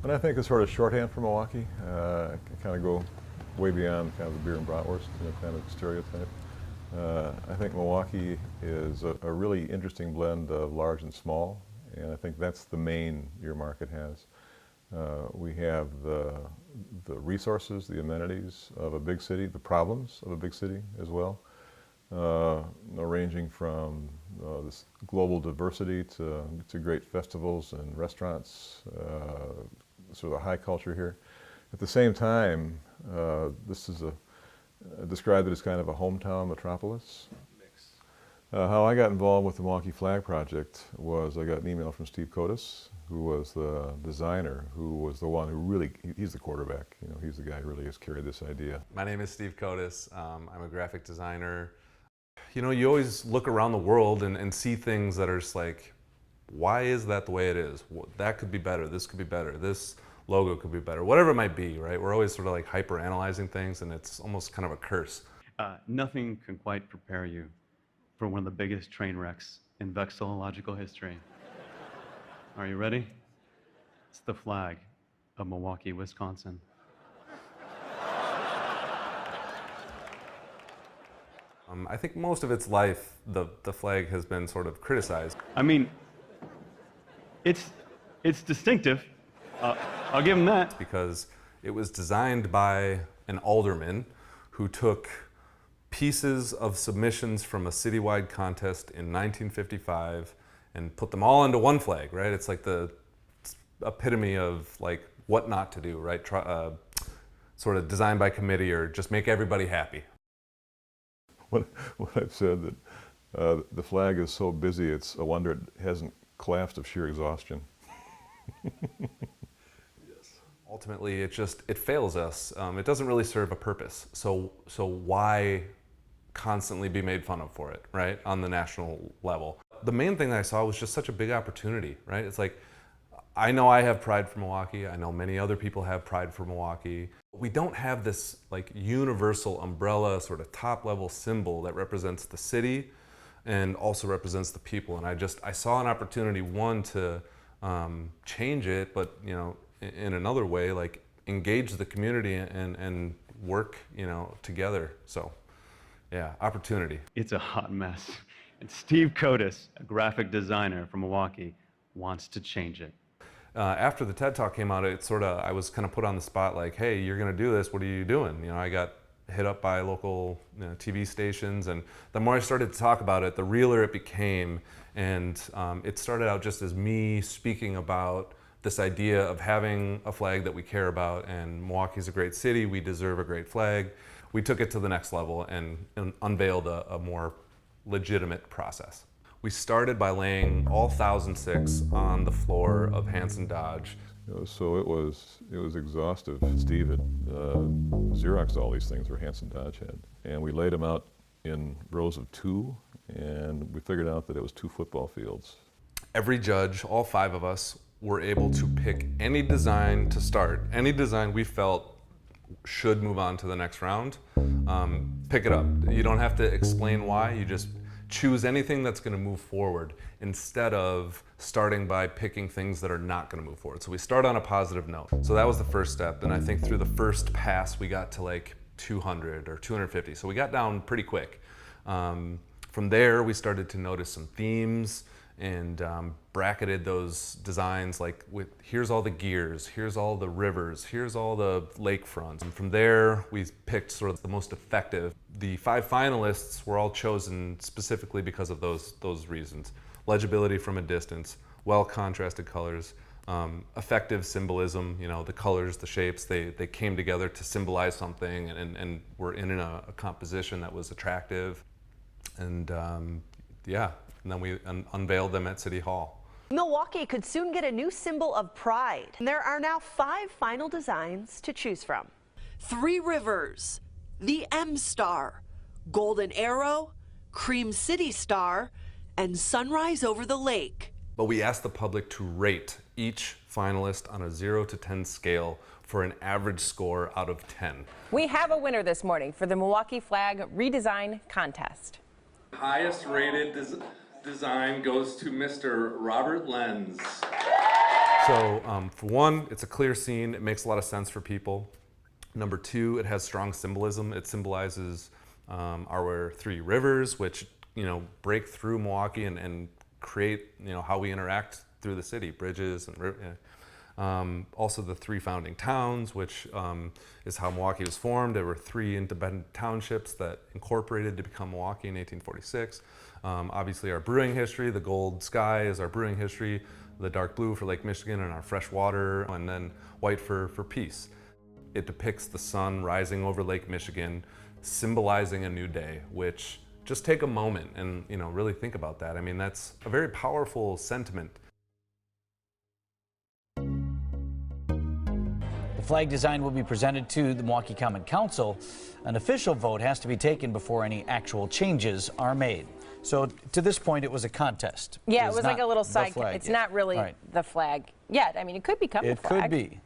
And I think it's sort of shorthand for Milwaukee. It can kind of go way beyond kind of the beer and bratwurst, kind of stereotype. I think Milwaukee is a really interesting blend of large and small, and I think that's the main your market has. We have the resources, the amenities of a big city, the problems of a big city as well, ranging from this global diversity to great festivals and restaurants, sort of a high culture here. At the same time, this is described it as kind of a hometown metropolis. How I got involved with the Milwaukee Flag Project was I got an email from Steve Codis, who was the designer, who was the one who really, he's the quarterback, he's the guy who really has carried this idea. My name is Steve Codis. I'm a graphic designer. You always look around the world and see things that are just like, why is that the way it is? That could be better, this could be better, this logo could be better, whatever it might be, right? We're always sort of like hyper-analyzing things, and it's almost kind of a curse. Nothing can quite prepare you for one of the biggest train wrecks in vexillological history. Are you ready? It's the flag of Milwaukee, Wisconsin. I think most of its life, the flag has been sort of criticized. I mean, it's distinctive. I'll give him that. Because it was designed by an alderman who took pieces of submissions from a citywide contest in 1955 and put them all into one flag, right? It's like the epitome of like what not to do, right? Sort of designed by committee or just make everybody happy. When I've said that the flag is so busy, it's a wonder it hasn't collapsed of sheer exhaustion. Ultimately, it fails us. It doesn't really serve a purpose. So why constantly be made fun of for it, right? On the national level. The main thing that I saw was just such a big opportunity, right? It's like, I know I have pride for Milwaukee. I know many other people have pride for Milwaukee. We don't have this like universal umbrella sort of top level symbol that represents the city and also represents the people. And I saw an opportunity, one, to change it, but in another way, like engage the community and work, together. So, yeah, opportunity. It's a hot mess. And Steve Codis, a graphic designer from Milwaukee, wants to change it. After the TED Talk came out, I was kind of put on the spot like, hey, you're going to do this, what are you doing? I got hit up by local TV stations, and the more I started to talk about it, the realer it became. And it started out just as me speaking about this idea of having a flag that we care about, and Milwaukee's a great city, we deserve a great flag. We took it to the next level and unveiled a more legitimate process. We started by laying all 1,006 on the floor of Hanson Dodge. So it was exhaustive. Steve had Xeroxed all these things where Hanson Dodge had, and we laid them out in rows of 2, and we figured out that it was 2 football fields. Every judge, all 5 of us, were able to pick any design to start, any design we felt should move on to the next round. Pick it up. You don't have to explain why, you just choose anything that's going to move forward instead of starting by picking things that are not going to move forward. So we start on a positive note. So that was the first step. And I think through the first pass, we got to like 200 or 250. So we got down pretty quick. From there, we started to notice some themes and bracketed those designs like with here's all the gears, here's all the rivers, here's all the lakefronts. And from there, we picked sort of the most effective. The 5 finalists were all chosen specifically because of those reasons. Legibility from a distance, well-contrasted colors, effective symbolism, the colors, the shapes, they came together to symbolize something and were in a composition that was attractive. And yeah. And then we unveiled them at City Hall. Milwaukee could soon get a new symbol of pride. And there are now 5 final designs to choose from. 3 Rivers, the M Star, Golden Arrow, Cream City Star, and Sunrise over the Lake. But we asked the public to rate each finalist on a 0 to 10 scale for an average score out of 10. We have a winner this morning for the Milwaukee Flag Redesign Contest. Highest rated design goes to Mr. Robert Lenz. So for one, it's a clear scene. It makes a lot of sense for people. Number two, it has strong symbolism. It symbolizes our three rivers, which break through Milwaukee and create how we interact through the city, bridges and also the three founding towns, which is how Milwaukee was formed. There were three independent townships that incorporated to become Milwaukee in 1846. Obviously our brewing history, the gold sky is our brewing history, the dark blue for Lake Michigan and our fresh water, and then white for peace. It depicts the sun rising over Lake Michigan, symbolizing a new day, which just take a moment and really think about that. I mean, that's a very powerful sentiment. The flag design will be presented to the Milwaukee Common Council. An official vote has to be taken before any actual changes are made. So to this point, it was a contest. Yeah, it was like a little side. It's not really right. the flag yet. I mean, it could become the flag. It could be.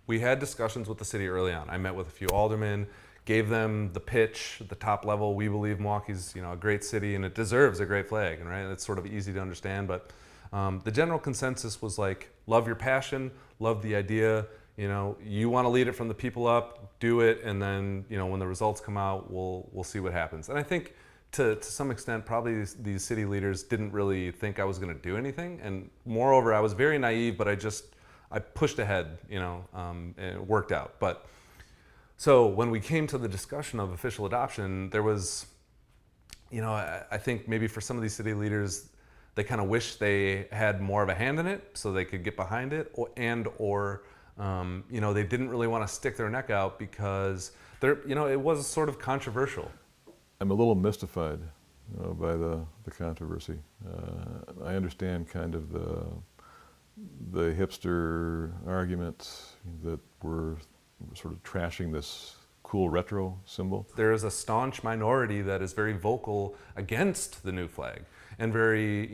We had discussions with the city early on. I met with a few aldermen, gave them the pitch at the top level. We believe Milwaukee's a great city and it deserves a great flag, and right, it's sort of easy to understand. But the general consensus was like, love your passion, love the idea. You want to lead it from the people up, do it, and then when the results come out, we'll see what happens. And I think to some extent, probably these city leaders didn't really think I was going to do anything. And moreover, I was very naive, but I pushed ahead, and it worked out. But so when we came to the discussion of official adoption, there was, I think maybe for some of these city leaders, they kind of wish they had more of a hand in it so they could get behind it, or they didn't really want to stick their neck out because it was sort of controversial. I'm a little mystified by the controversy. I understand kind of the hipster argument that we're sort of trashing this cool retro symbol. There is a staunch minority that is very vocal against the new flag and very,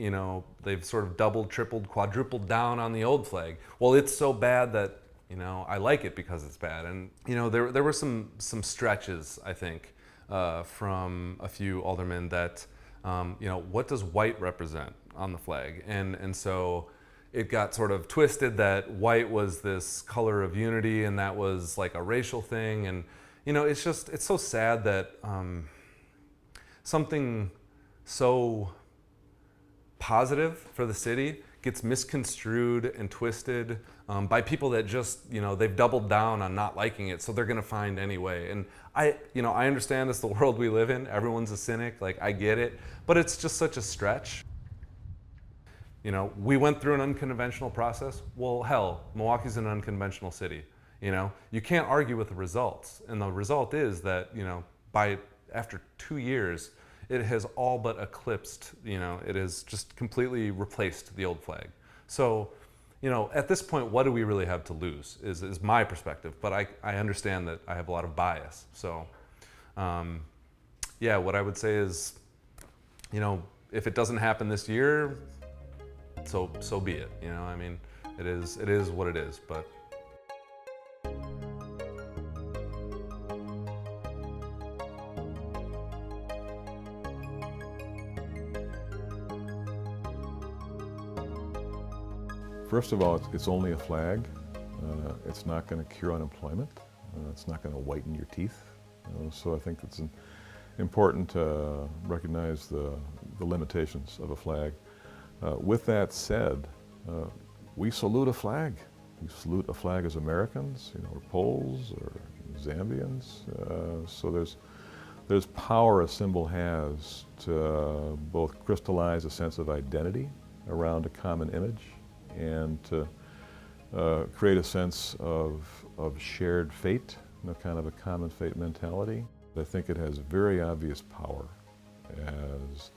they've sort of doubled, tripled, quadrupled down on the old flag. Well, it's so bad that, I like it because it's bad. And, there were some stretches, I think, from a few aldermen that, what does white represent on the flag? And so it got sort of twisted that white was this color of unity and that was like a racial thing. And, it's so sad that something so positive for the city gets misconstrued and twisted by people that just, they've doubled down on not liking it, so they're gonna find any way. And I understand this, the world we live in, everyone's a cynic, like I get it, but it's just such a stretch. We went through an unconventional process. Well, hell, Milwaukee's an unconventional city. You can't argue with the results. And the result is that, after 2 years, it has all but eclipsed, it has just completely replaced the old flag. So, at this point, what do we really have to lose is my perspective, but I understand that I have a lot of bias. So, what I would say is, if it doesn't happen this year, so be it. It is what it is, but. First of all, it's only a flag. It's not going to cure unemployment. It's not going to whiten your teeth. So I think it's important to recognize the limitations of a flag. With that said, we salute a flag. We salute a flag as Americans, or Poles or Zambians. So there's power a symbol has to both crystallize a sense of identity around a common image and to create a sense of shared fate, kind of a common fate mentality. I think it has very obvious power as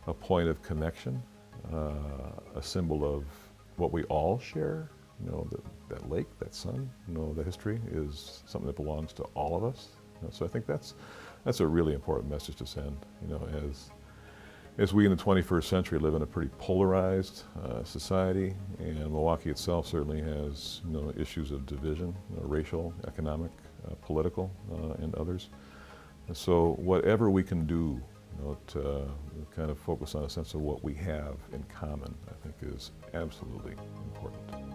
a point of connection, a symbol of what we all share. That lake, that sun, the history is something that belongs to all of us. So I think that's a really important message to send. As we in the 21st century live in a pretty polarized society, and Milwaukee itself certainly has issues of division, racial, economic, political, and others. And so whatever we can do to kind of focus on a sense of what we have in common, I think is absolutely important.